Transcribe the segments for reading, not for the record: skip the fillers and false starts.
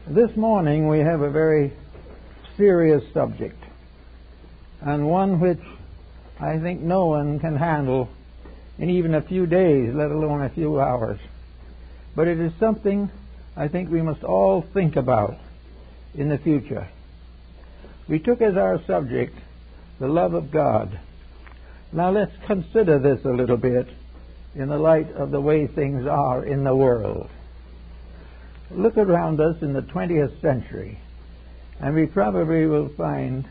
This morning we have a very serious subject, and one which I think no one can handle in even a few days, let alone a few hours. But it is something I think we must all think about in the future. We took as our subject the love of God. Now let's consider this a little bit in the light of the way things are in the world. Look around us in the 20th century, and we probably will find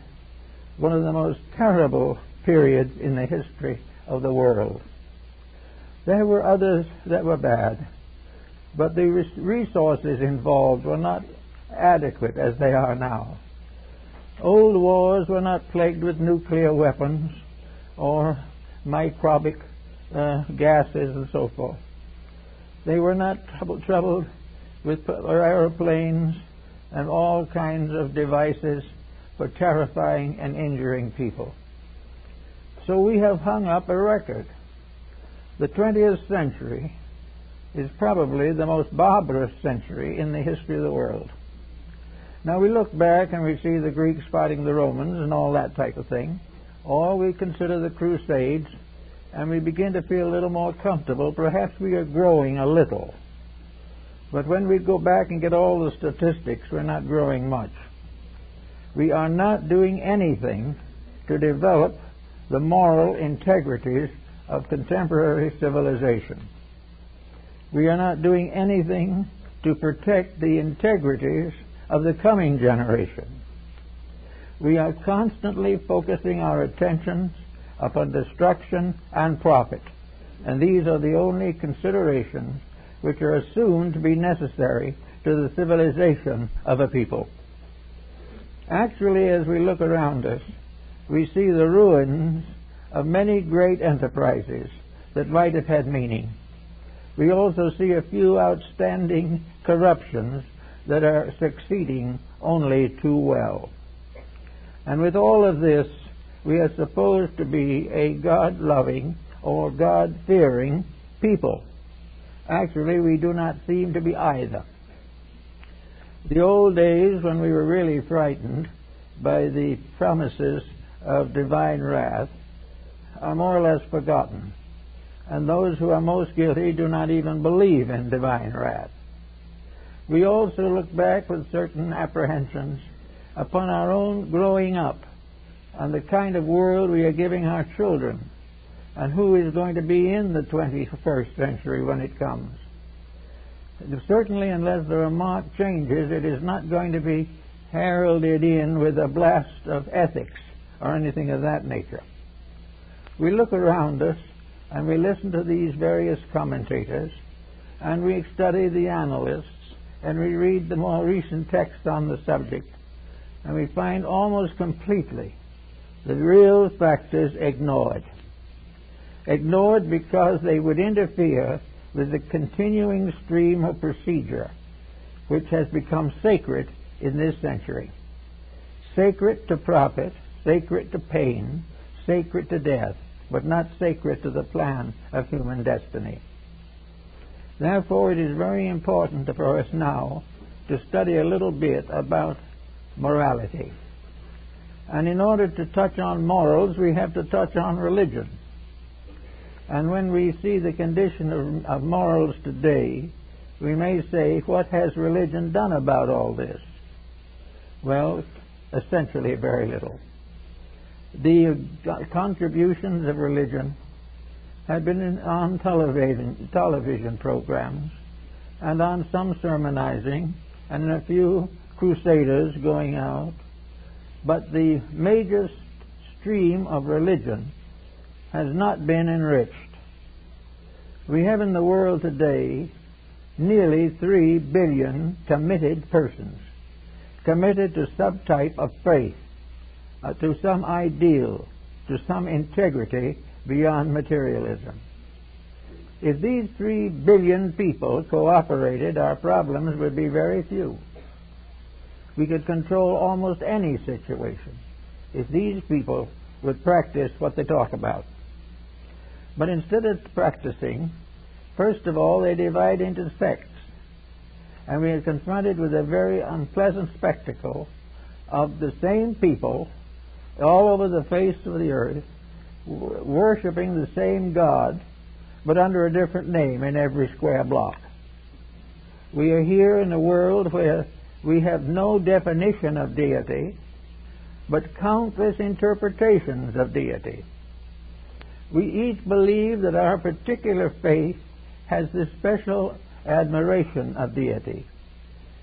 one of the most terrible periods in the history of the world. There were others that were bad, but the resources involved were not adequate as they are now. Old wars were not plagued with nuclear weapons or microbic gases and so forth. They were not troubled with aeroplanes and all kinds of devices for terrifying and injuring people. So we have hung up a record. The 20th century is probably the most barbarous century in the history of the world. Now we look back and we see the Greeks fighting the Romans and all that type of thing, or we consider the Crusades and we begin to feel a little more comfortable. Perhaps we are growing a little. But when we go back and get all the statistics, we're not growing much. We are not doing anything to develop the moral integrities of contemporary civilization. We are not doing anything to protect the integrities of the coming generation. We are constantly focusing our attentions upon destruction and profit, and these are the only considerations which are assumed to be necessary to the civilization of a people. Actually, as we look around us, we see the ruins of many great enterprises that might have had meaning. We also see a few outstanding corruptions that are succeeding only too well. And with all of this, we are supposed to be a God-loving or God-fearing people. Actually, we do not seem to be either. The old days when we were really frightened by the promises of divine wrath are more or less forgotten. And those who are most guilty do not even believe in divine wrath. We also look back with certain apprehensions upon our own growing up and the kind of world we are giving our children, and who is going to be in the 21st century when it comes. Certainly, unless there are marked changes, it is not going to be heralded in with a blast of ethics or anything of that nature. We look around us and we listen to these various commentators, and we study the analysts, and we read the more recent texts on the subject, and we find almost completely the real factors ignored. Ignored because they would interfere with the continuing stream of procedure which has become sacred in this century. Sacred to profit, sacred to pain, sacred to death, but not sacred to the plan of human destiny. Therefore, it is very important for us now to study a little bit about morality. And in order to touch on morals, we have to touch on religion. And when we see the condition of morals today, we may say, what has religion done about all this? Well, essentially very little. The contributions of religion have been on television programs and on some sermonizing and a few crusaders going out. But the major stream of religion has not been enriched. We have in the world today nearly 3 billion committed persons, committed to some type of faith, to some ideal, to some integrity beyond materialism. If these 3 billion people cooperated, our problems would be very few. We could control almost any situation if these people would practice what they talk about. But instead of practicing, first of all, they divide into sects. And we are confronted with a very unpleasant spectacle of the same people all over the face of the earth worshiping the same God, but under a different name in every square block. We are here in a world where we have no definition of deity, but countless interpretations of deity. We each believe that our particular faith has this special admiration of deity,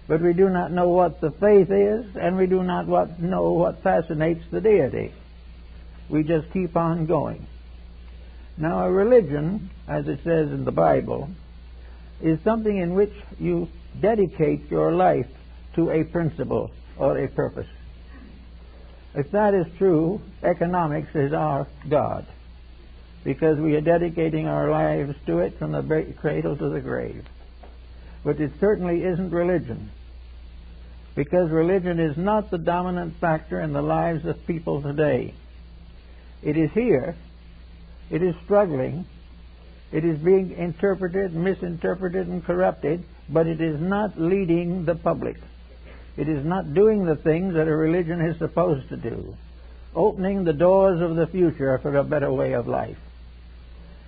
but we do not know what the faith is, and we do not know what fascinates the deity. We just keep on going. Now, a religion, as it says in the Bible, is something in which you dedicate your life to a principle or a purpose. If that is true, economics is our God, because we are dedicating our lives to it from the cradle to the grave. But it certainly isn't religion, because religion is not the dominant factor in the lives of people today. It is here, it is struggling, it is being interpreted, misinterpreted, and corrupted, but it is not leading the public. It is not doing the things that a religion is supposed to do, opening the doors of the future for a better way of life.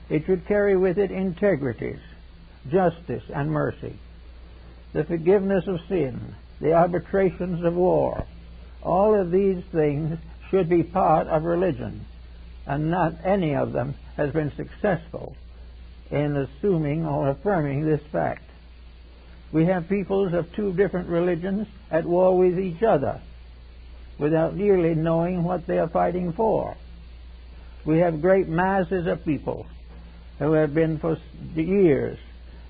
It should carry with it integrities, justice, and mercy, the forgiveness of sin, the arbitrations of war. All of these things should be part of religion, and not any of them has been successful in assuming or affirming this fact. We have peoples of two different religions at war with each other without really knowing what they are fighting for. We have great masses of people who have been for years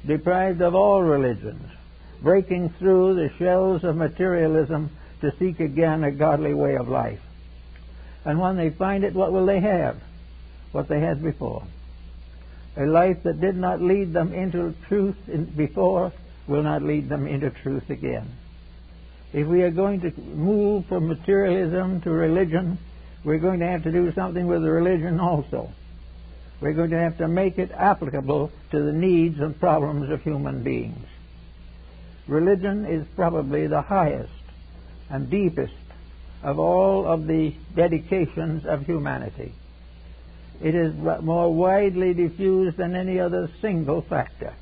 deprived of all religions, breaking through the shells of materialism to seek again a godly way of life. And when they find it, what will they have? What they had before. A life that did not lead them into truth before will not lead them into truth again. If we are going to move from materialism to religion, we're going to have to do something with the religion also. We're going to have to make it applicable to the needs and problems of human beings. Religion is probably the highest and deepest of all of the dedications of humanity. It is more widely diffused than any other single factor.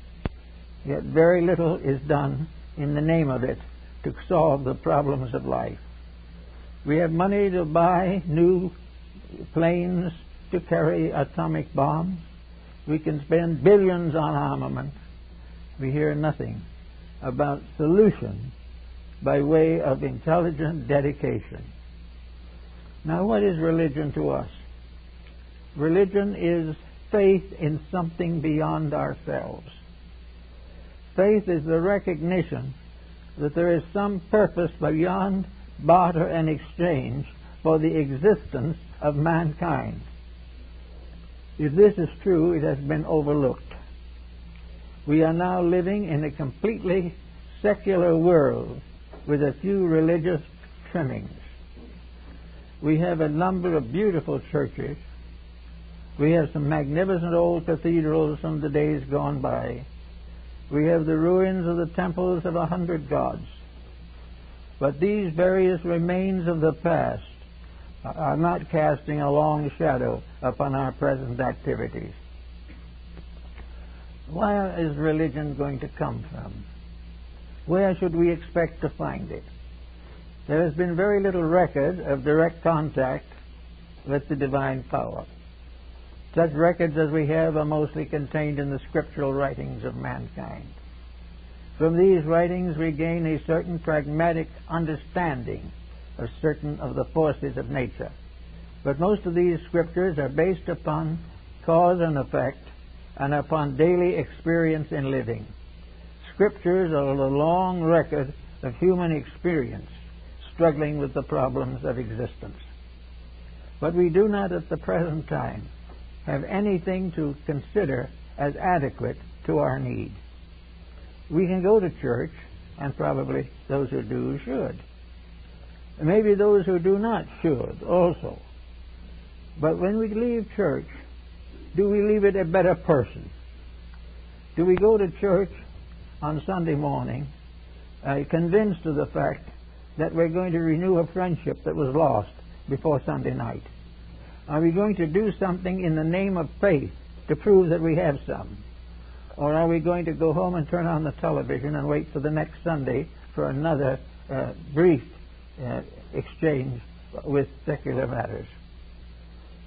Yet very little is done in the name of it to solve the problems of life. We have money to buy new planes to carry atomic bombs. We can spend billions on armament. We hear nothing about solution by way of intelligent dedication. Now, what is religion to us? Religion is faith in something beyond ourselves. Faith is the recognition that there is some purpose beyond barter and exchange for the existence of mankind. If this is true, it has been overlooked. We are now living in a completely secular world with a few religious trimmings. We have a number of beautiful churches. We have some magnificent old cathedrals from the days gone by. We have the ruins of the temples of 100 gods. But these various remains of the past are not casting a long shadow upon our present activities. Where is religion going to come from? Where should we expect to find it? There has been very little record of direct contact with the divine power. Such records as we have are mostly contained in the scriptural writings of mankind. From these writings we gain a certain pragmatic understanding of certain of the forces of nature. But most of these scriptures are based upon cause and effect and upon daily experience in living. Scriptures are the long record of human experience struggling with the problems of existence. But we do not at the present time have anything to consider as adequate to our need. We can go to church, and probably those who do should. Maybe those who do not should also. But when we leave church, do we leave it a better person? Do we go to church on Sunday morning convinced of the fact that we're going to renew a friendship that was lost before Sunday night? Are we going to do something in the name of faith to prove that we have some? Or are we going to go home and turn on the television and wait for the next Sunday for another brief exchange with secular matters?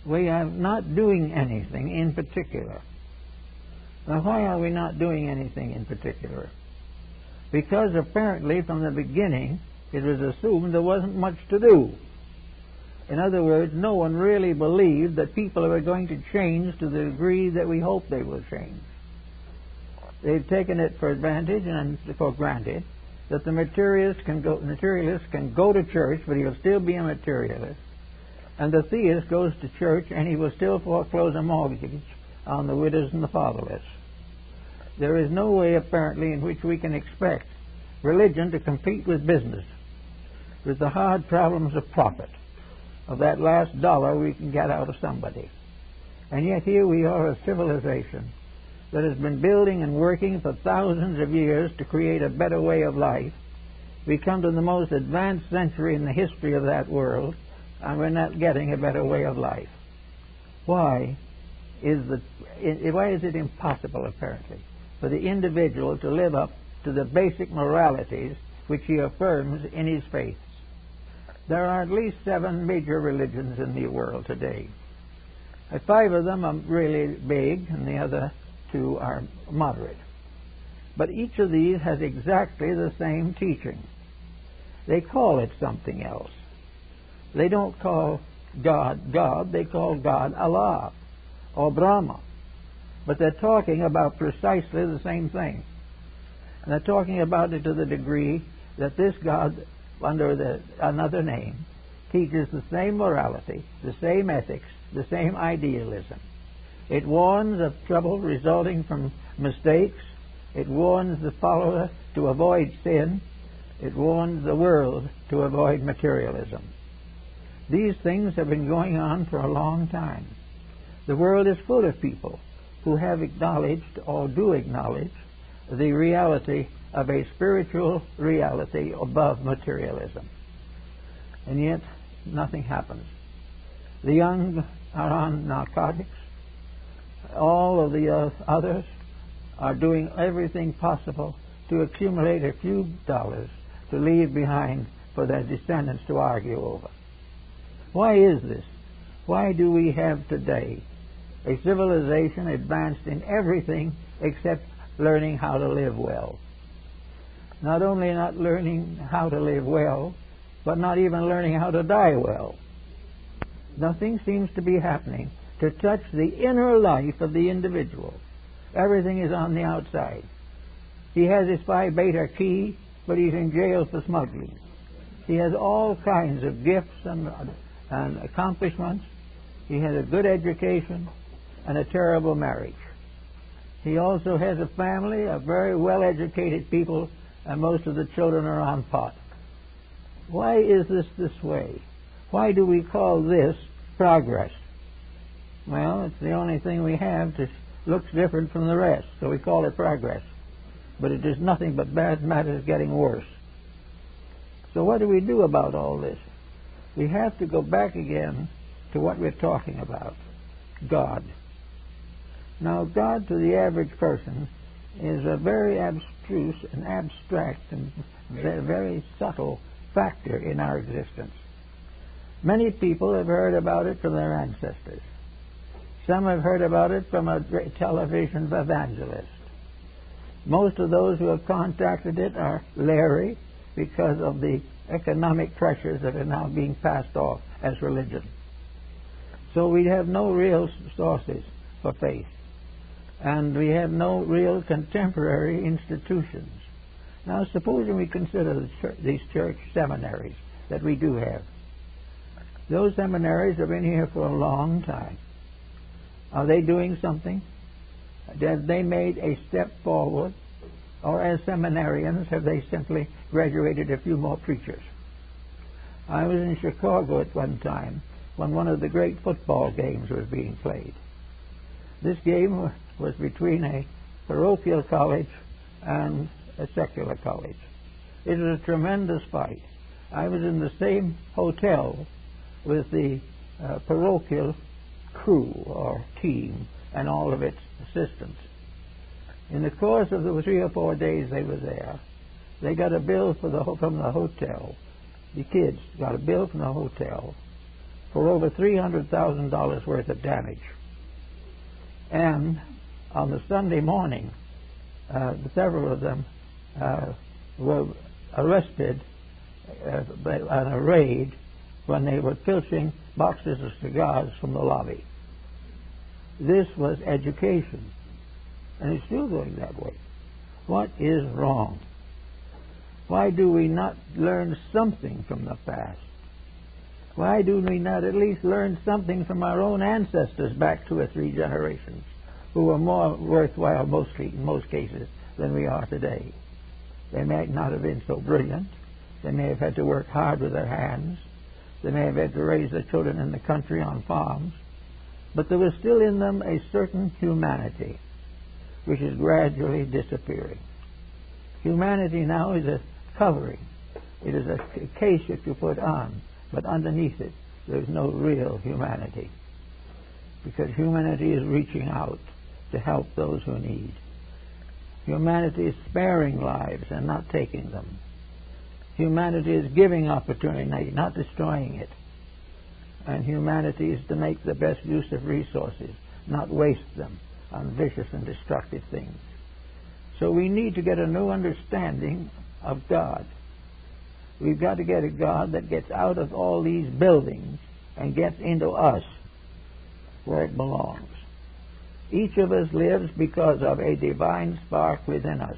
We are not doing anything in particular. Now, why are we not doing anything in particular? Because apparently from the beginning it was assumed there wasn't much to do. In other words, no one really believed that people were going to change to the degree that we hope they will change. They've taken it for advantage and for granted that the materialist can go to church, but he'll still be a materialist. And the theist goes to church and he will still foreclose a mortgage on the widows and the fatherless. There is no way, apparently, in which we can expect religion to compete with business, with the hard problems of profit, of that last dollar we can get out of somebody. And yet here we are, a civilization that has been building and working for thousands of years to create a better way of life. We come to the most advanced century in the history of that world, and we're not getting a better way of life. Why is it impossible, apparently, for the individual to live up to the basic moralities which he affirms in his faith? There are at least 7 major religions in the world today. 5 of them are really big, and the other 2 are moderate. But each of these has exactly the same teaching. They call it something else. They don't call God God, they call God Allah or Brahma. But they're talking about precisely the same thing. And they're talking about it to the degree that this God, under another name, teaches the same morality, the same ethics, the same idealism. It warns of trouble resulting from mistakes. It warns the follower to avoid sin. It warns the world to avoid materialism. These things have been going on for a long time. The world is full of people who have acknowledged or do acknowledge the reality of a spiritual reality above materialism. And yet, nothing happens. The young are on narcotics. All of the others are doing everything possible to accumulate a few dollars to leave behind for their descendants to argue over. Why is this? Why do we have today a civilization advanced in everything except learning how to live well? Not only not learning how to live well, but not even learning how to die well. Nothing seems to be happening to touch the inner life of the individual. Everything is on the outside. He has his Phi Beta key, but he's in jail for smuggling. He has all kinds of gifts and accomplishments. He has a good education and a terrible marriage. He also has a family of very well-educated people, and most of the children are on pot. Why is this way? Why do we call this progress? Well, it's the only thing we have that looks different from the rest, so we call it progress. But it is nothing but bad matters getting worse. So what do we do about all this? We have to go back again to what we're talking about, God. Now, God to the average person is a very abstruse and abstract and very subtle factor in our existence. Many people have heard about it from their ancestors. Some have heard about it from a television evangelist. Most of those who have contacted it are leery because of the economic pressures that are now being passed off as religion. So we have no real sources for faith. And we have no real contemporary institutions. Now, supposing we consider these church seminaries that we do have. Those seminaries have been here for a long time. Are they doing something? Have they made a step forward? Or as seminarians, have they simply graduated a few more preachers? I was in Chicago at one time when one of the great football games was being played. This game was between a parochial college and a secular college. It was a tremendous fight. I was in the same hotel with the parochial crew or team and all of its assistants. In the course of the 3 or 4 days they were there, they got a bill from the hotel. The kids got a bill from the hotel for over $300,000 worth of damage. And on the Sunday morning, several of them were arrested on a raid when they were filching boxes of cigars from the lobby. This was education, and it's still going that way. What is wrong? Why do we not learn something from the past? Why do we not at least learn something from our own ancestors back 2 or 3 generations, who were more worthwhile in most cases than we are today? They might not have been so brilliant. They may have had to work hard with their hands. They may have had to raise their children in the country on farms. But there was still in them a certain humanity which is gradually disappearing. Humanity now is a covering. It is a case that you put on, but underneath it there's no real humanity. Because humanity is reaching out to help those who need. Humanity is sparing lives and not taking them. Humanity is giving opportunity, not destroying it. And humanity is to make the best use of resources, not waste them on vicious and destructive things. So we need to get a new understanding of God. We've got to get a God that gets out of all these buildings and gets into us where it belongs. Each of us lives because of a divine spark within us.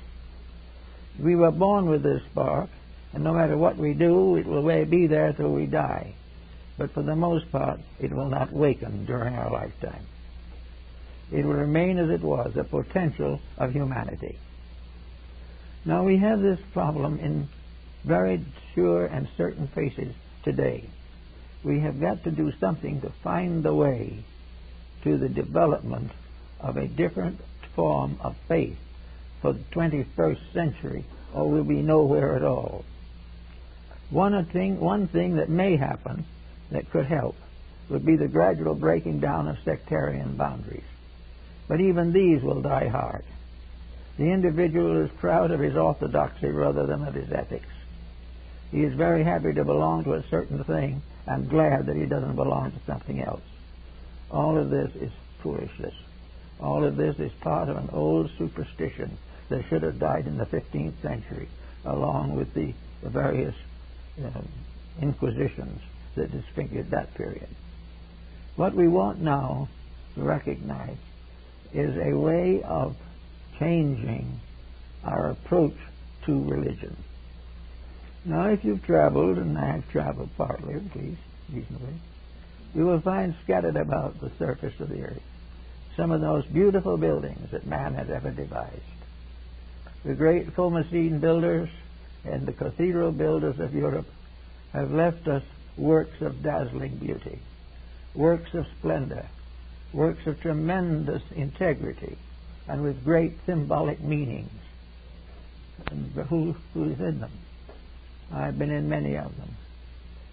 We were born with this spark, and no matter what we do, it will be there till we die. But for the most part, it will not waken during our lifetime. It will remain as it was, a potential of humanity. Now we have this problem in very sure and certain faces today. We have got to do something to find the way to the development of a different form of faith for the 21st century, or we'll be nowhere at all. One thing that may happen that could help would be the gradual breaking down of sectarian boundaries. But even these will die hard. The individual is proud of his orthodoxy rather than of his ethics. He is very happy to belong to a certain thing and glad that he doesn't belong to something else. All of this is foolishness. All of this is part of an old superstition that should have died in the 15th century, along with the various inquisitions that disfigured that period. What we want now to recognize is a way of changing our approach to religion. Now, if you've traveled, and I have traveled partly, at least, reasonably, you will find scattered about the surface of the earth some of the most beautiful buildings that man has ever devised. The great Phoenician builders and the cathedral builders of Europe have left us works of dazzling beauty, works of splendor, works of tremendous integrity, and with great symbolic meanings. And who is in them? I've been in many of them.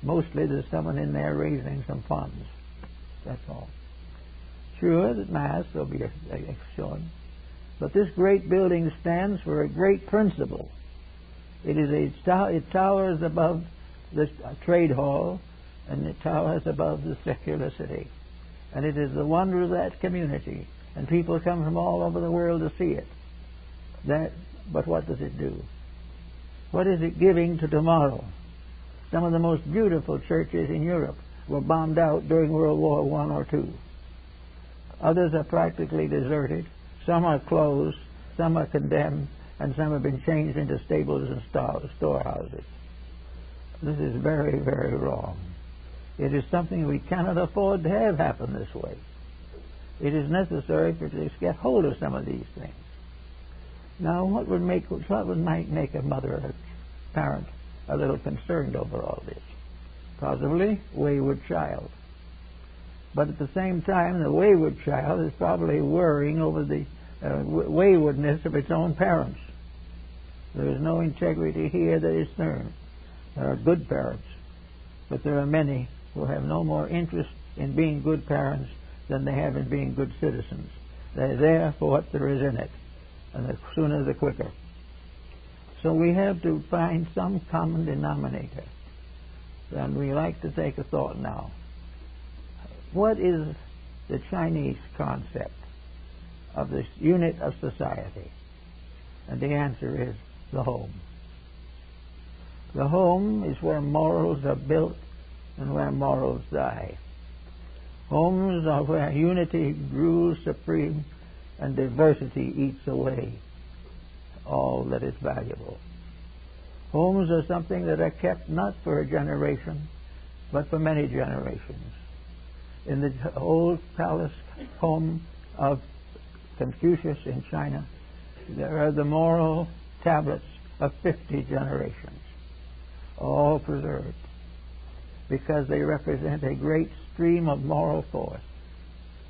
Mostly there's someone in there raising some funds. That's all. Sure, that Mass will be shown. But this great building stands for a great principle. It towers above the trade hall, and it towers above the secular city. And it is the wonder of that community. And people come from all over the world to see it. But what does it do? What is it giving to tomorrow? Some of the most beautiful churches in Europe were bombed out during World War I or II. Others are practically deserted. Some are closed, some are condemned, and some have been changed into stables and storehouses. This is very, very wrong. It is something we cannot afford to have happen this way. It is necessary for us to get hold of some of these things. Now, what might make a mother or a parent a little concerned over all this? Possibly wayward child. But at the same time, the wayward child is probably worrying over the waywardness of its own parents. There is no integrity here that is there. There are good parents, but there are many who have no more interest in being good parents than they have in being good citizens. They're there for what there is in it, and the sooner the quicker. So we have to find some common denominator. And we like to take a thought now. What is the Chinese concept of this unit of society? And the answer is the home. The home is where morals are built and where morals die. Homes are where unity rules supreme and diversity eats away all that is valuable. Homes are something that are kept not for a generation, but for many generations. In the old palace home of Confucius in China, there are the moral tablets of 50 generations, all preserved, because they represent a great stream of moral force.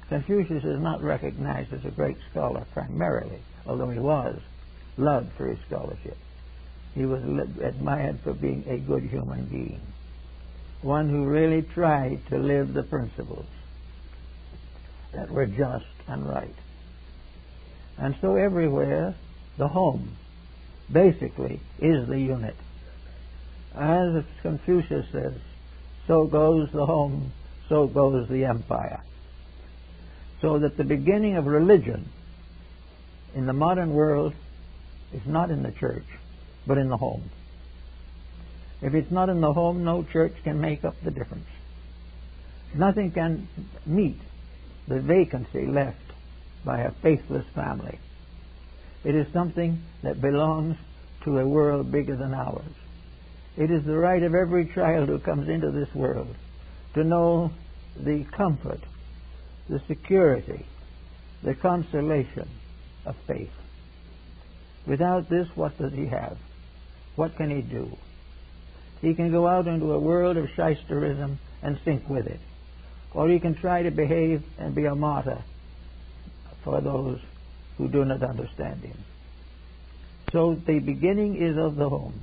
Confucius is not recognized as a great scholar primarily, although he was loved for his scholarship. He was admired for being a good human being, one who really tried to live the principles that were just and right. And so everywhere, the home basically is the unit. As Confucius says, so goes the home, so goes the empire. So that the beginning of religion in the modern world is not in the church, but in the home. If it's not in the home, no church can make up the difference. Nothing can meet the vacancy left by a faithless family. It is something that belongs to a world bigger than ours. It is the right of every child who comes into this world to know the comfort, the security, the consolation of faith. Without this, what does he have? What can he do? He can go out into a world of shysterism and sink with it. Or he can try to behave and be a martyr for those who do not understand him. So the beginning is of the home.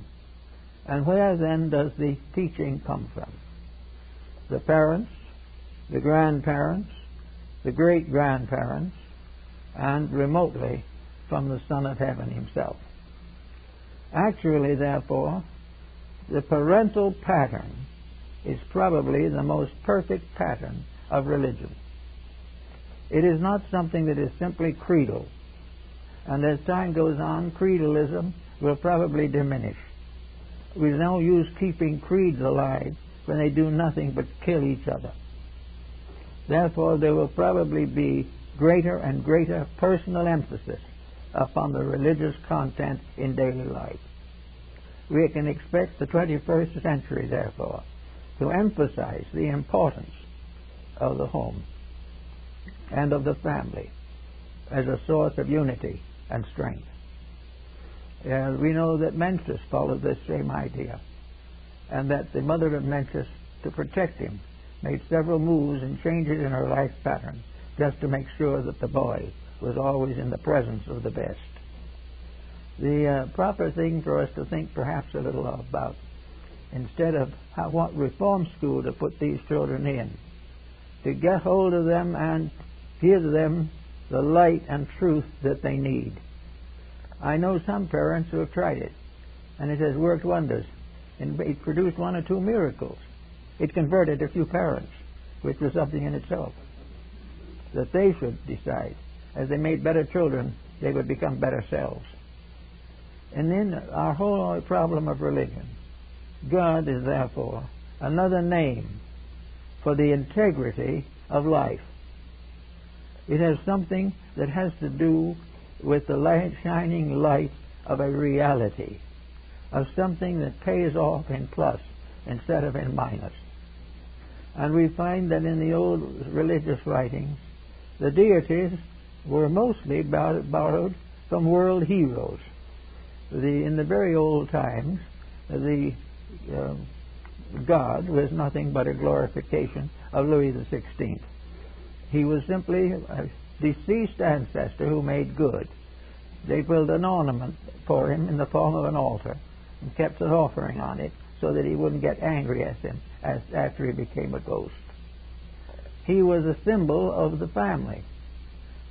And where then does the teaching come from? The parents, the grandparents, the great-grandparents, and remotely from the Son of Heaven himself. Actually, therefore, the parental pattern is probably the most perfect pattern of religion. It is not something that is simply creedal. And as time goes on, creedalism will probably diminish. We now use keeping creeds alive when they do nothing but kill each other. Therefore, there will probably be greater and greater personal emphasis upon the religious content in daily life. We can expect the 21st century, therefore, to emphasize the importance of the home and of the family as a source of unity and strength. We know that Mencius followed this same idea, and that the mother of Mencius, to protect him, made several moves and changes in her life pattern just to make sure that the boy was always in the presence of the best. The proper thing for us to think perhaps a little about, instead of what reform school to put these children in, to get hold of them and give them the light and truth that they need. I know some parents who have tried it, and it has worked wonders, and it produced one or two miracles. It converted a few parents, which was something in itself. That they should decide, as they made better children, they would become better selves. And then our whole problem of religion. God is therefore another name for the integrity of life. It has something that has to do with the light, shining light of a reality, of something that pays off in plus instead of in minus. And we find that in the old religious writings, the deities were mostly borrowed from world heroes. In the very old times, the God was nothing but a glorification of Louis XVI. He was simply a deceased ancestor who made good. they built an ornament for him in the form of an altar and kept an offering on it so that he wouldn't get angry at him after he became a ghost. He was a symbol of the family.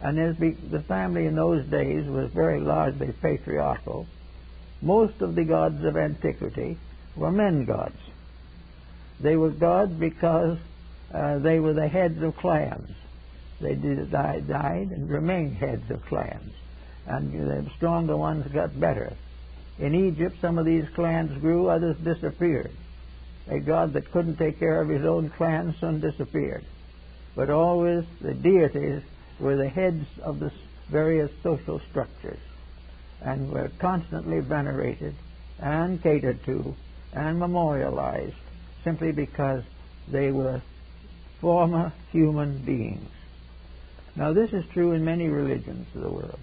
And the family in those days was very largely patriarchal. Most of the gods of antiquity were men gods. They were gods because they were the heads of clans. They died and remained heads of clans. And the stronger ones got better. In Egypt, some of these clans grew, others disappeared. A god that couldn't take care of his own clan soon disappeared. But always the deities were the heads of the various social structures and were constantly venerated and catered to and memorialized simply because they were former human beings. Now this is true in many religions of the world.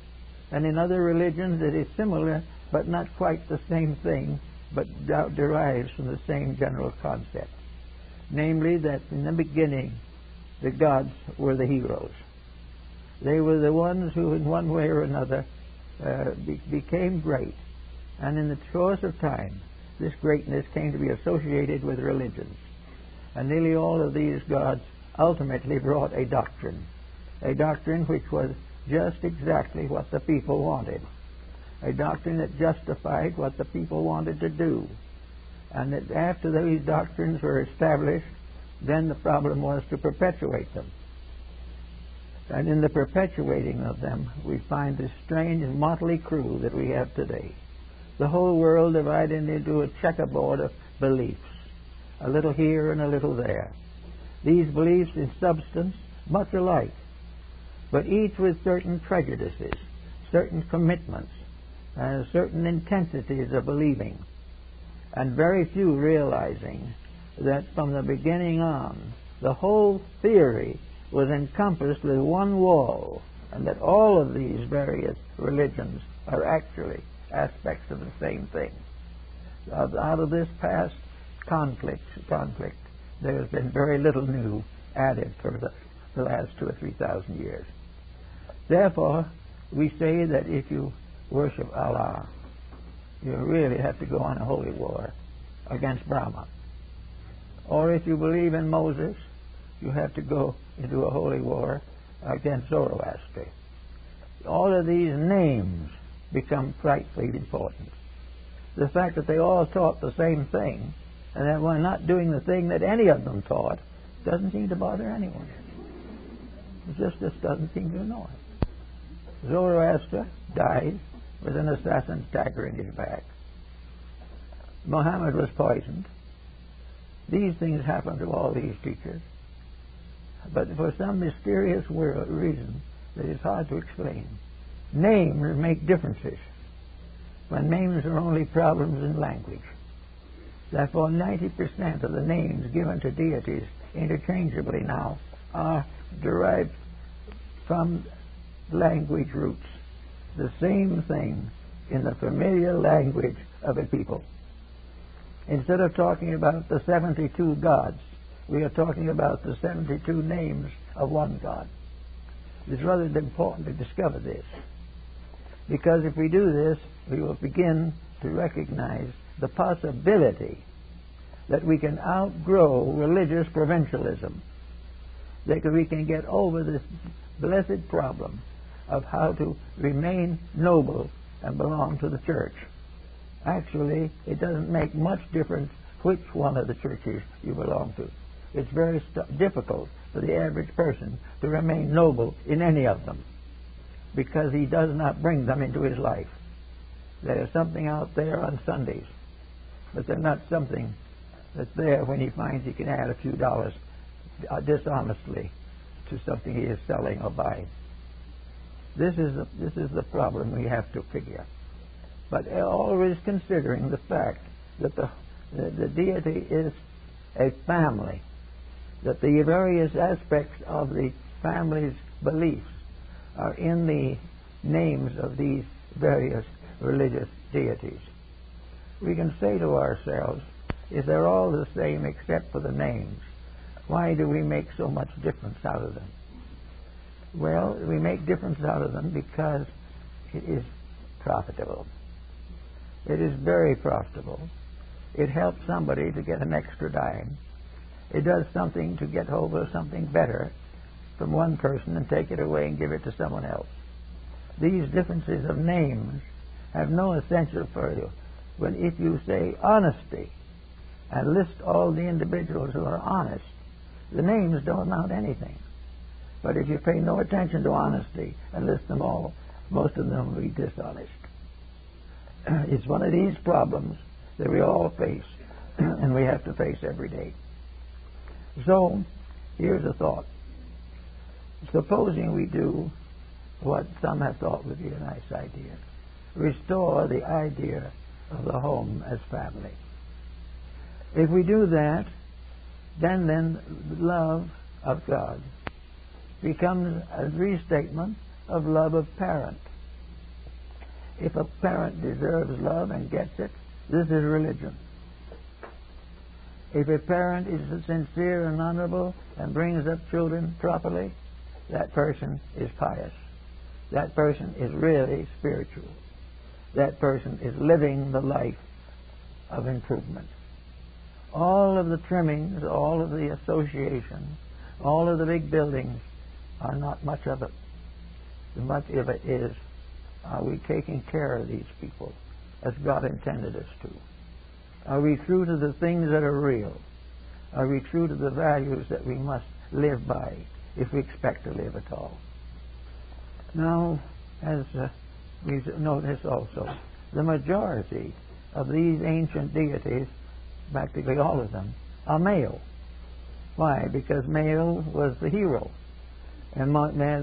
And in other religions it is similar, but not quite the same thing, but derives from the same general concept. Namely, that in the beginning, the gods were the heroes. They were the ones who, in one way or another, became great. And in the course of time, this greatness came to be associated with religions. And nearly all of these gods ultimately brought a doctrine which was just exactly what the people wanted, a doctrine that justified what the people wanted to do. And that after these doctrines were established, then the problem was to perpetuate them. And in the perpetuating of them, we find this strange motley crew that we have today. The whole world divided into a checkerboard of beliefs, a little here and a little there. These beliefs in substance much alike, but each with certain prejudices, certain commitments, and certain intensities of believing, and very few realizing that from the beginning on, the whole theory was encompassed with one wall, and that all of these various religions are actually aspects of the same thing. Out of this past conflict, there has been very little new added for the last 2,000 or 3,000 years. Therefore, we say that if you worship Allah, you really have to go on a holy war against Brahma. Or if you believe in Moses, you have to go into a holy war against Zoroaster. All of these names become frightfully important. The fact that they all taught the same thing and that we're not doing the thing that any of them taught doesn't seem to bother anyone. It just doesn't seem to annoy. Zoroaster died with an assassin's dagger in his back. Muhammad was poisoned. These things happen to all these teachers. But for some mysterious reason that is hard to explain, names make differences when names are only problems in language. Therefore, 90% of the names given to deities interchangeably now are derived from language roots. The same thing in the familiar language of a people. Instead of talking about the 72 gods, we are talking about the 72 names of one God. It's rather important to discover this, because if we do this, we will begin to recognize the possibility that we can outgrow religious provincialism, that we can get over this blessed problem of how to remain noble and belong to the church. Actually, it doesn't make much difference which one of the churches you belong to. It's very difficult for the average person to remain noble in any of them, because he does not bring them into his life. There is something out there on Sundays, but they're not something that's there when he finds he can add a few dollars dishonestly to something he is selling or buying. This is the problem we have to figure. But always considering the fact that the deity is a family, that the various aspects of the family's beliefs are in the names of these various religious deities. We can say to ourselves, if they're all the same except for the names, why do we make so much difference out of them? Well, we make difference out of them because it is profitable. It is very profitable. It helps somebody to get an extra dime. It does something to get hold of something better from one person and take it away and give it to someone else. These differences of names have no essential value. When if you say honesty and list all the individuals who are honest, the names don't amount to anything. But if you pay no attention to honesty and list them all, most of them will be dishonest. It's one of these problems that we all face and we have to face every day. So, here's a thought. Supposing we do what some have thought would be a nice idea. Restore the idea of the home as family. If we do that, then the love of God becomes a restatement of love of parent. If a parent deserves love and gets it, this is religion. If a parent is sincere and honorable and brings up children properly, that person is pious. That person is really spiritual. That person is living the life of improvement. All of the trimmings, all of the associations, all of the big buildings are not much of it. Much of it is, are we taking care of these people as God intended us to? Are we true to the things that are real? Are we true to the values that we must live by if we expect to live at all? Now, as we notice also, the majority of these ancient deities, practically all of them, are male. Why? Because male was the hero. And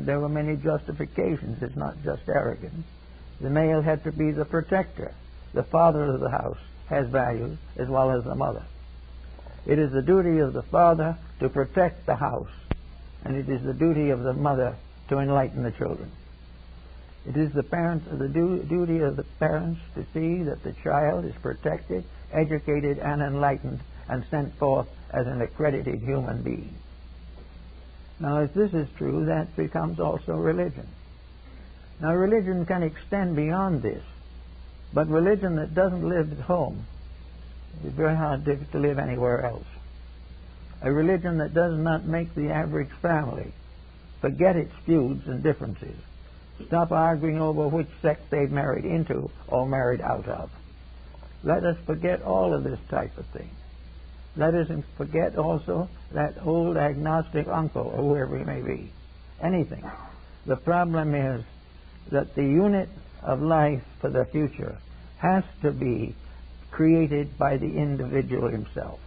there were many justifications. It's not just arrogance. The male had to be the protector. The father of the house has values as well as the mother. It is the duty of the father to protect the house, and it is the duty of the mother to enlighten the children. It is the duty of the parents to see that the child is protected, educated, and enlightened, and sent forth as an accredited human being. Now, if this is true, that becomes also religion. Now, religion can extend beyond this, but religion that doesn't live at home is very hard to live anywhere else. A religion that does not make the average family forget its feuds and differences, stop arguing over which sect they've married into or married out of. Let us forget all of this type of thing. Let us forget also that old agnostic uncle or whoever he may be. Anything. The problem is that the unit of life for the future has to be created by the individual himself.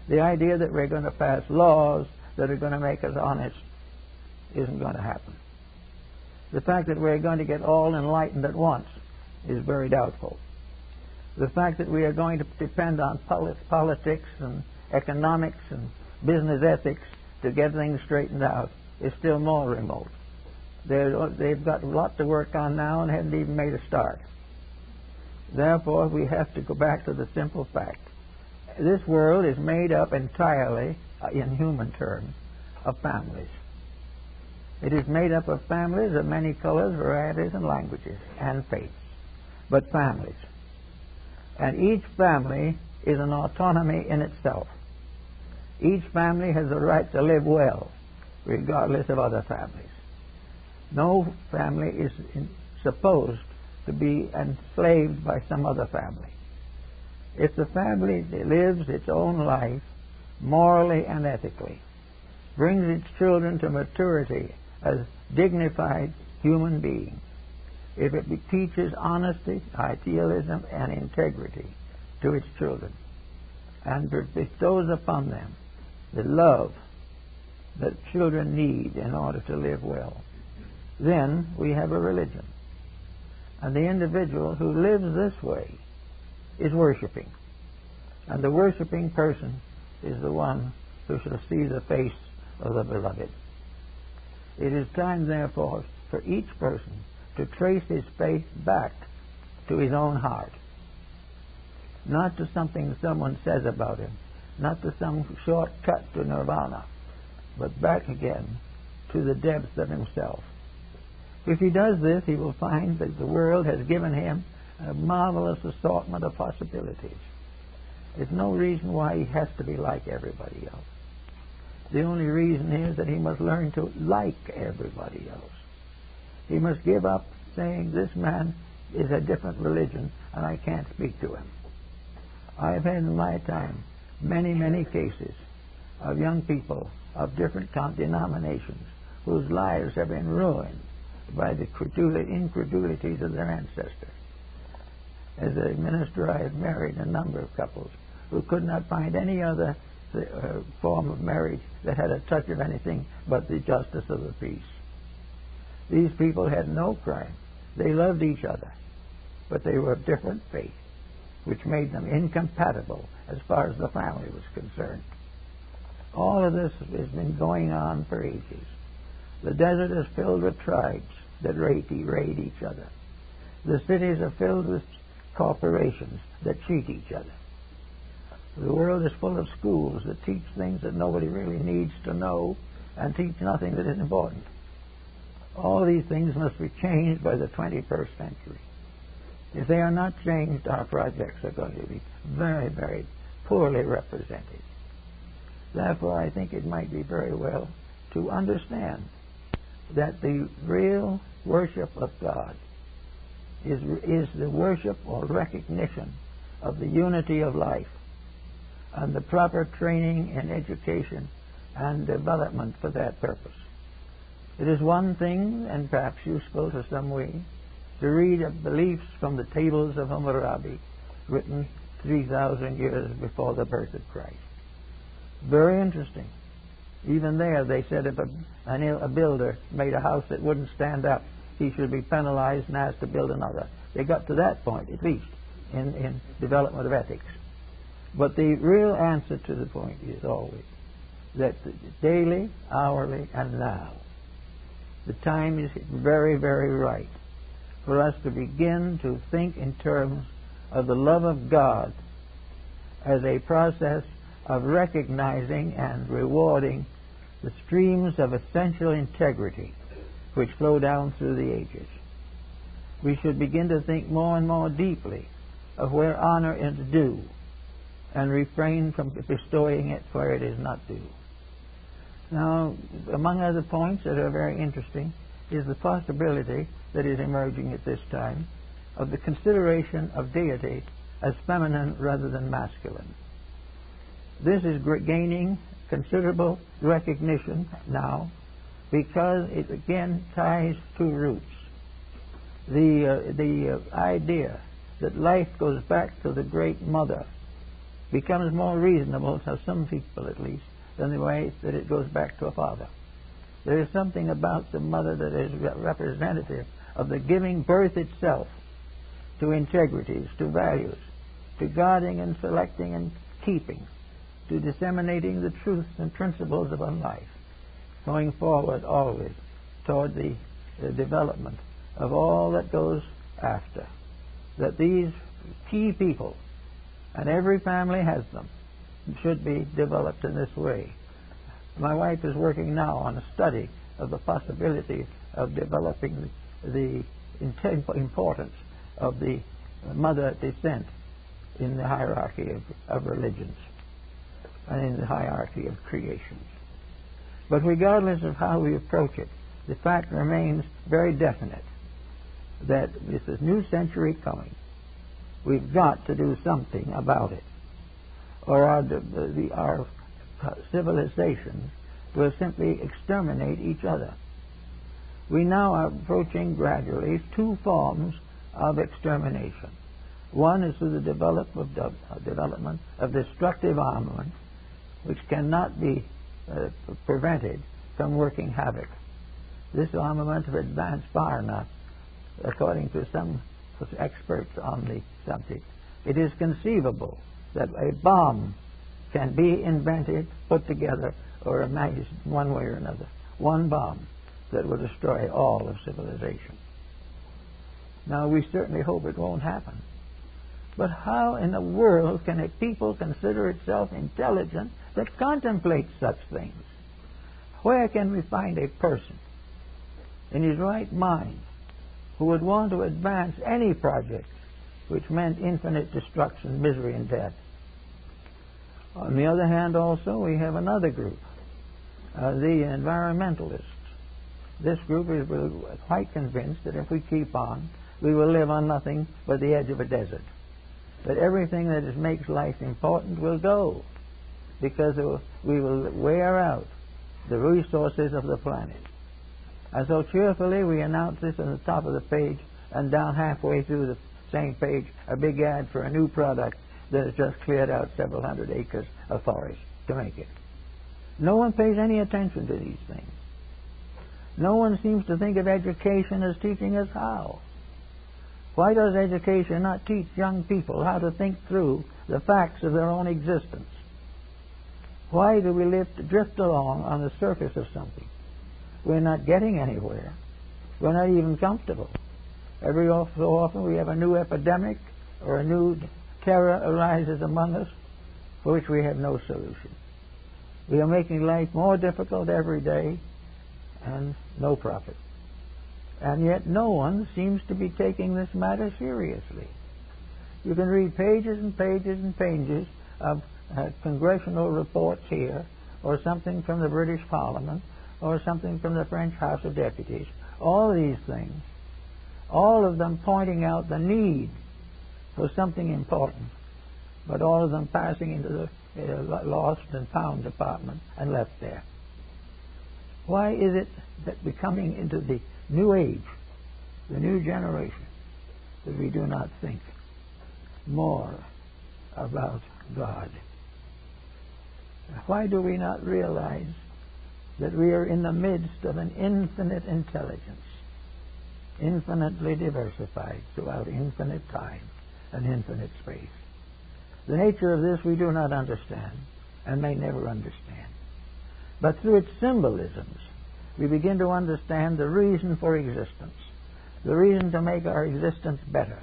The idea that we're going to pass laws that are going to make us honest isn't going to happen. The fact that we're going to get all enlightened at once is very doubtful. The fact that we are going to depend on politics and economics and business ethics to get things straightened out is still more remote. They've got a lot to work on now and haven't even made a start. Therefore, we have to go back to the simple fact. This world is made up entirely, in human terms, of families. It is made up of families of many colors, varieties, and languages, and faiths, but families. And each family is an autonomy in itself. Each family has the right to live well, regardless of other families. No family is supposed to be enslaved by some other family. If the family lives its own life morally and ethically, brings its children to maturity as dignified human beings, if it teaches honesty, idealism, and integrity to its children, and bestows upon them the love that children need in order to live well, then we have a religion. And the individual who lives this way is worshiping. And the worshiping person is the one who shall see the face of the beloved. It is time, therefore, for each person to trace his faith back to his own heart. Not to something someone says about him, not to some shortcut to nirvana, but back again to the depths of himself. If he does this, he will find that the world has given him a marvelous assortment of possibilities. There's no reason why he has to be like everybody else. The only reason is that he must learn to like everybody else. He must give up saying, this man is a different religion and I can't speak to him. I have had in my time many, many cases of young people of different denominations whose lives have been ruined by the incredulities of their ancestors. As a minister, I have married a number of couples who could not find any other form of marriage that had a touch of anything but the justice of the peace. These people had no crime. They loved each other, but they were of different faith, which made them incompatible as far as the family was concerned. All of this has been going on for ages. The desert is filled with tribes that raid each other. The cities are filled with corporations that cheat each other. The world is full of schools that teach things that nobody really needs to know and teach nothing that is important. All these things must be changed by the 21st century. If they are not changed, our projects are going to be very, very poorly represented. Therefore, I think it might be very well to understand that the real worship of God is the worship or recognition of the unity of life and the proper training and education and development for that purpose. It is one thing, and perhaps useful to some way, to read of beliefs from the tables of Hammurabi, written 3,000 years before the birth of Christ. Very interesting. Even there, they said if a builder made a house that wouldn't stand up, he should be penalized and asked to build another. They got to that point, at least, in development of ethics. But the real answer to the point is always that daily, hourly, and now, the time is very, very right for us to begin to think in terms of the love of God as a process of recognizing and rewarding the streams of essential integrity which flow down through the ages. We should begin to think more and more deeply of where honor is due and refrain from bestowing it where it is not due. Now, among other points that are very interesting is the possibility that is emerging at this time of the consideration of deity as feminine rather than masculine. This is gaining considerable recognition now because it again ties two roots. The idea that life goes back to the Great Mother becomes more reasonable to some people, at least, than the way that it goes back to a father. There is something about the mother that is representative of the giving birth itself to integrities, to values, to guarding and selecting and keeping, to disseminating the truths and principles of a life, going forward always toward the development of all that goes after. That these key people, and every family has them, should be developed in this way. My wife is working now on a study of the possibility of developing the importance of the mother descent in the hierarchy of religions and in the hierarchy of creations. But regardless of how we approach it, the fact remains very definite that with this new century coming, we've got to do something about it, or our civilizations will simply exterminate each other. We now are approaching gradually two forms of extermination. One is through the development of destructive armament, which cannot be prevented from working havoc. This armament has advanced far enough, according to some experts on the subject. It is conceivable that a bomb can be invented, put together, or imagined one way or another. One bomb that will destroy all of civilization. Now, we certainly hope it won't happen. But how in the world can a people consider itself intelligent that contemplates such things? Where can we find a person in his right mind who would want to advance any project which meant infinite destruction, misery, and death. On the other hand, also, we have another group, the environmentalists. This group is quite convinced that if we keep on, we will live on nothing but the edge of a desert. That everything that makes life important will go, because we will wear out the resources of the planet. And so cheerfully we announce this on the top of the page, and down halfway through the same page, a big ad for a new product that has just cleared out several hundred acres of forest to make it. No one pays any attention to these things. No one seems to think of education as teaching us how. Why does education not teach young people how to think through the facts of their own existence? Why do we drift along on the surface of something? We're not getting anywhere. We're not even comfortable. Every so often we have a new epidemic or a new terror arises among us for which we have no solution. We are making life more difficult every day and no profit. And yet no one seems to be taking this matter seriously. You can read pages and pages and pages of congressional reports here, or something from the British Parliament, or something from the French House of Deputies. All these things, all of them pointing out the need for something important, but all of them passing into the lost and found department and left there. Why is it that we're coming into the new age, the new generation, that we do not think more about God? Why do we not realize that we are in the midst of an infinite intelligence, infinitely diversified throughout infinite time and infinite space? The nature of this we do not understand and may never understand. But through its symbolisms, we begin to understand the reason for existence, the reason to make our existence better,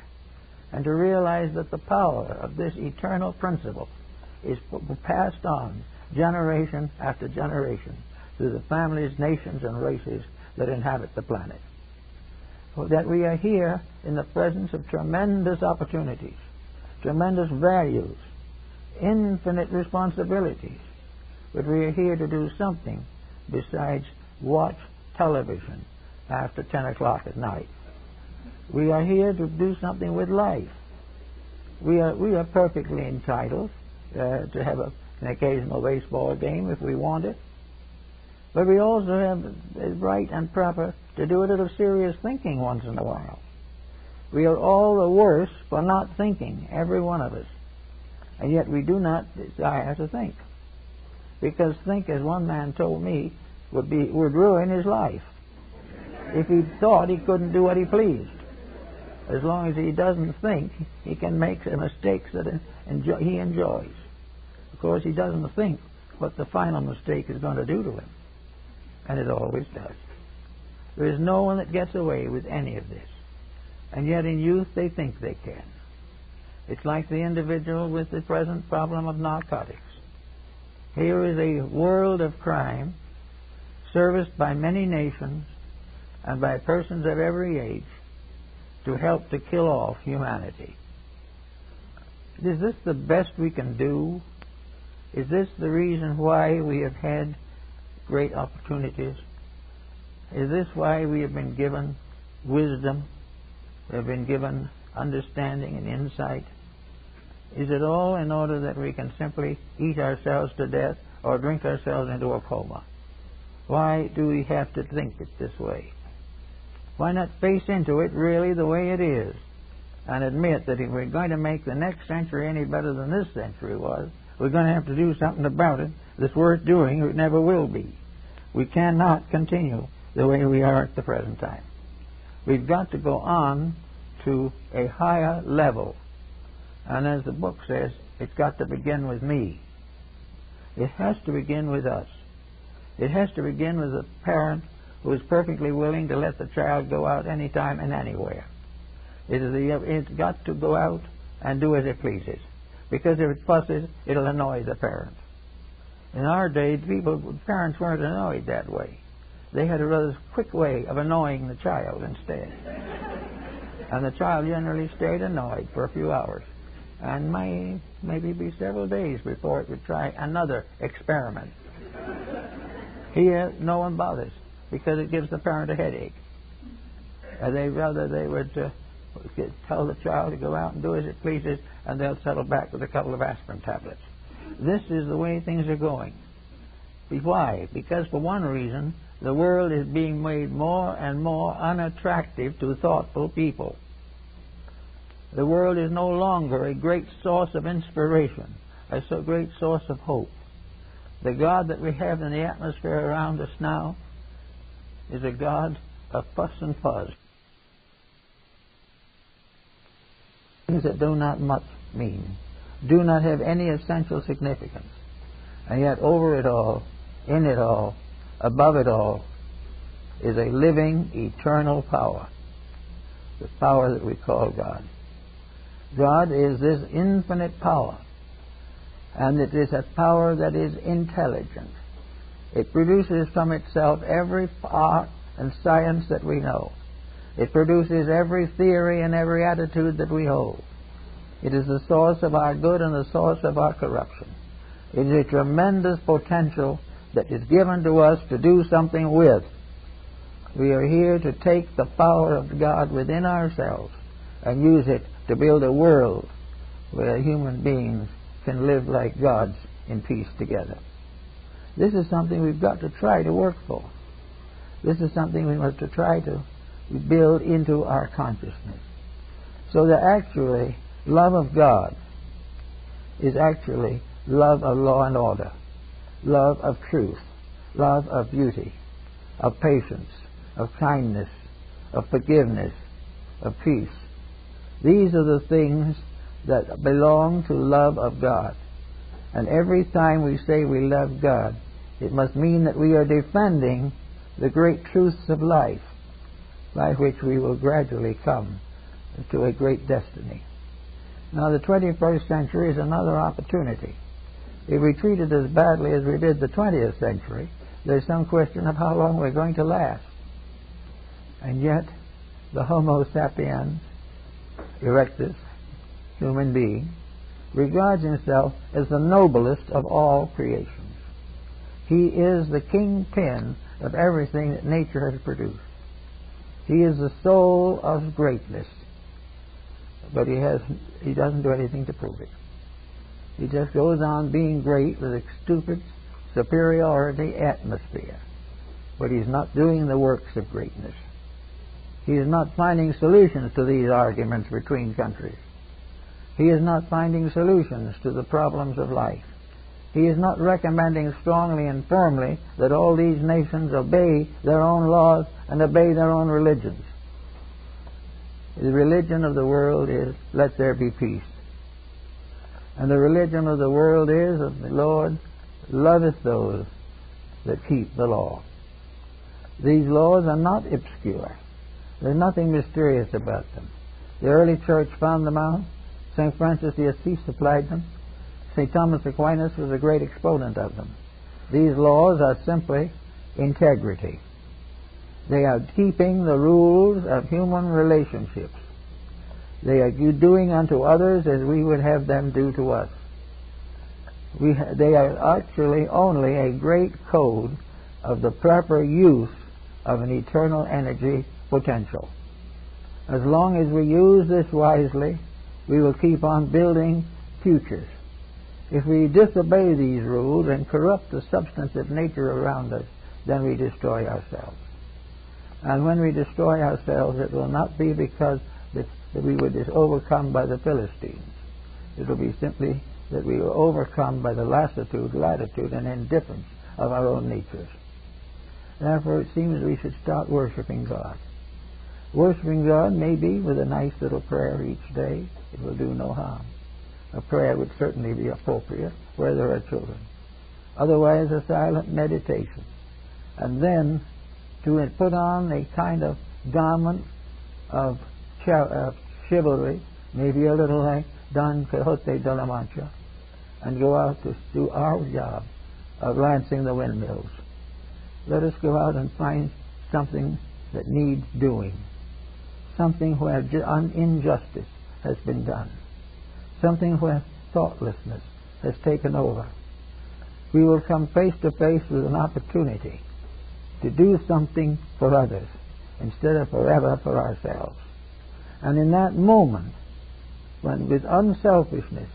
and to realize that the power of this eternal principle is passed on generation after generation through the families, nations, and races that inhabit the planet. That we are here in the presence of tremendous opportunities, tremendous values, infinite responsibilities, but we are here to do something besides watch television after 10 o'clock at night. We are here to do something with life. We are perfectly entitled to have an occasional baseball game if we want it, but we also have the right and proper to do a little serious thinking once in a while. We are all the worse for not thinking, every one of us, and yet we do not desire to think, because think, as one man told me, would ruin his life. If he thought, he couldn't do what he pleased. As long as he doesn't think, he can make mistakes that he enjoys. Of course, he doesn't think what the final mistake is going to do to him, and it always does. There is no one that gets away with any of this, and yet in youth they think they can. It's like the individual with the present problem of narcotics. Here is a world of crime serviced by many nations and by persons of every age to help to kill off humanity. Is this the best we can do? Is this the reason why we have had great opportunities? Is this why we have been given wisdom? We have been given understanding and insight? Is it all in order that we can simply eat ourselves to death or drink ourselves into a coma? Why do we have to think it this way? Why not face into it really the way it is and admit that if we're going to make the next century any better than this century was, we're going to have to do something about it that's worth doing, or it never will be. We cannot continue the way we are at the present time. We've got to go on to a higher level. And as the book says, it's got to begin with me. It has to begin with us. It has to begin with a parent who is perfectly willing to let the child go out anytime and anywhere. It's got to go out and do as it pleases, because if it fusses, it'll annoy the parent. In our day, parents weren't annoyed that way. they had a rather quick way of annoying the child instead. And the child generally stayed annoyed for a few hours, and maybe be several days before it would try another experiment. Here, no one bothers, because it gives the parent a headache. They would tell the child to go out and do as it pleases, and they'll settle back with a couple of aspirin tablets. This is the way things are going. Why? Because for one reason, the world is being made more and more unattractive to thoughtful people. The world is no longer a great source of inspiration, a so great source of hope. The God that we have in the atmosphere around us now is a God of fuss and fuzz. Things that do not much mean, do not have any essential significance. And yet over it all, in it all, above it all, is a living, eternal power. The power that we call God. God is this infinite power. And it is a power that is intelligent. It produces from itself every art and science that we know. It produces every theory and every attitude that we hold. It is the source of our good and the source of our corruption. It is a tremendous potential that is given to us to do something with. We are here to take the power of God within ourselves and use it to build a world where human beings can live like gods in peace together. This is something we've got to try to work for. This is something we must try to build into our consciousness. So that actually love of God is actually love of law and order, love of truth, love of beauty, of patience, of kindness, of forgiveness, of peace. These are the things that belong to love of God. And every time we say we love God, it must mean that we are defending the great truths of life by which we will gradually come to a great destiny. Now the 21st century is another opportunity. If we treat it as badly as we did the 20th century, there's some question of how long we're going to last. And yet, the Homo sapiens erectus, human being, regards himself as the noblest of all creations. He is the kingpin of everything that nature has produced. He is the soul of greatness, but he doesn't do anything to prove it. He just goes on being great with a stupid superiority atmosphere, but he's not doing the works of greatness. He is not finding solutions to these arguments between countries. He is not finding solutions to the problems of life. He is not recommending strongly and firmly that all these nations obey their own laws and obey their own religions. The religion of the world is, let there be peace. And the religion of the world is that the Lord loveth those that keep the law. These laws are not obscure. There's nothing mysterious about them. The early church found them out. St. Francis de Assisi applied them. St. Thomas Aquinas was a great exponent of them. These laws are simply integrity. They are keeping the rules of human relationships. They are doing unto others as we would have them do to us. They are actually only a great code of the proper use of an eternal energy potential. As long as we use this wisely, we will keep on building futures. If we disobey these rules and corrupt the substance of nature around us, then we destroy ourselves. And when we destroy ourselves, it will not be because that we were overcome by the Philistines. It will be simply that we were overcome by the lassitude, latitude, and indifference of our own natures. Therefore, it seems we should start worshiping God. Worshiping God may be with a nice little prayer each day. It will do no harm. A prayer would certainly be appropriate where there are children. Otherwise, a silent meditation. And then to put on a kind of garment of chivalry, maybe a little like Don Quixote de la Mancha, and go out to do our job of lancing the windmills. let us go out and find something that needs doing, something where injustice has been done, something where thoughtlessness has taken over. We will come face to face with an opportunity to do something for others instead of forever for ourselves. And in that moment, when with unselfishness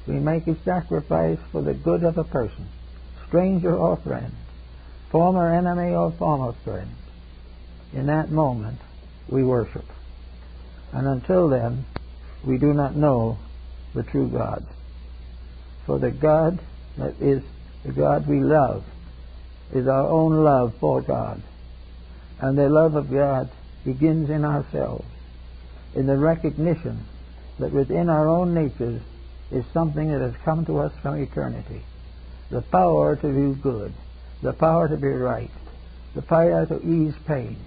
we make a sacrifice for the good of a person, stranger or friend, former enemy or former friend, in that moment we worship. And until then, we do not know the true God. For the God that is the God we love is our own love for God. And the love of God begins in ourselves, in the recognition that within our own natures is something that has come to us from eternity. The power to do good, the power to be right, the power to ease pain,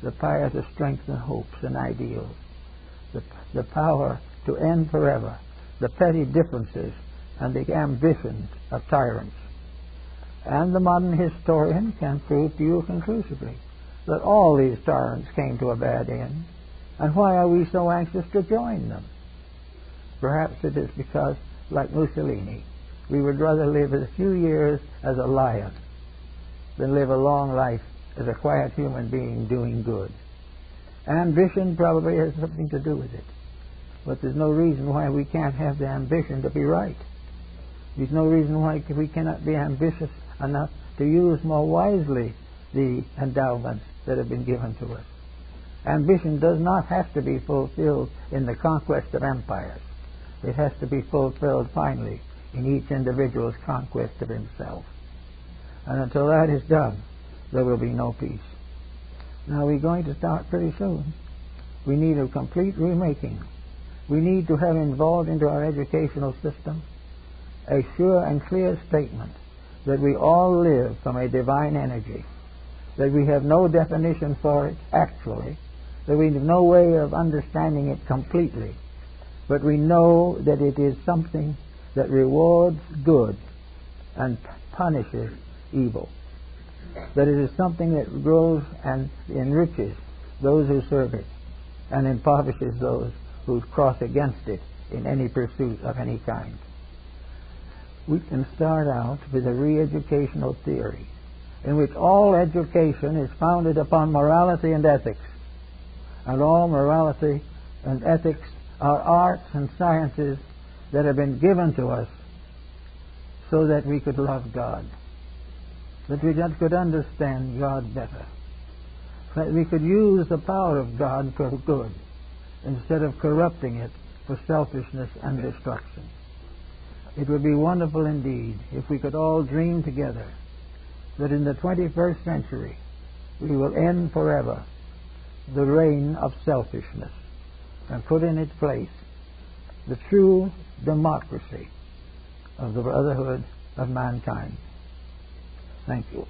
the power to strengthen hopes and ideals, the power to end forever the petty differences and the ambitions of tyrants. And the modern historian can prove to you conclusively that all these tyrants came to a bad end. And why are we so anxious to join them? Perhaps it is because, like Mussolini, we would rather live a few years as a lion than live a long life as a quiet human being doing good. Ambition probably has something to do with it. But there's no reason why we can't have the ambition to be right. There's no reason why we cannot be ambitious enough to use more wisely the endowments that have been given to us. Ambition does not have to be fulfilled in the conquest of empires. It has to be fulfilled finally in each individual's conquest of himself. And until that is done, there will be no peace. Now we're going to start pretty soon. We need a complete remaking. We need to have involved into our educational system a sure and clear statement that we all live from a divine energy, that we have no definition for it actually, that we have no way of understanding it completely, but we know that it is something that rewards good and punishes evil, that it is something that grows and enriches those who serve it and impoverishes those who cross against it in any pursuit of any kind. We can start out with a re-educational theory in which all education is founded upon morality and ethics. And all morality and ethics are arts and sciences that have been given to us so that we could love God, that we could understand God better, that we could use the power of God for good instead of corrupting it for selfishness and destruction. It would be wonderful indeed if we could all dream together that in the 21st century we will end forever the reign of selfishness and put in its place the true democracy of the brotherhood of mankind. Thank you.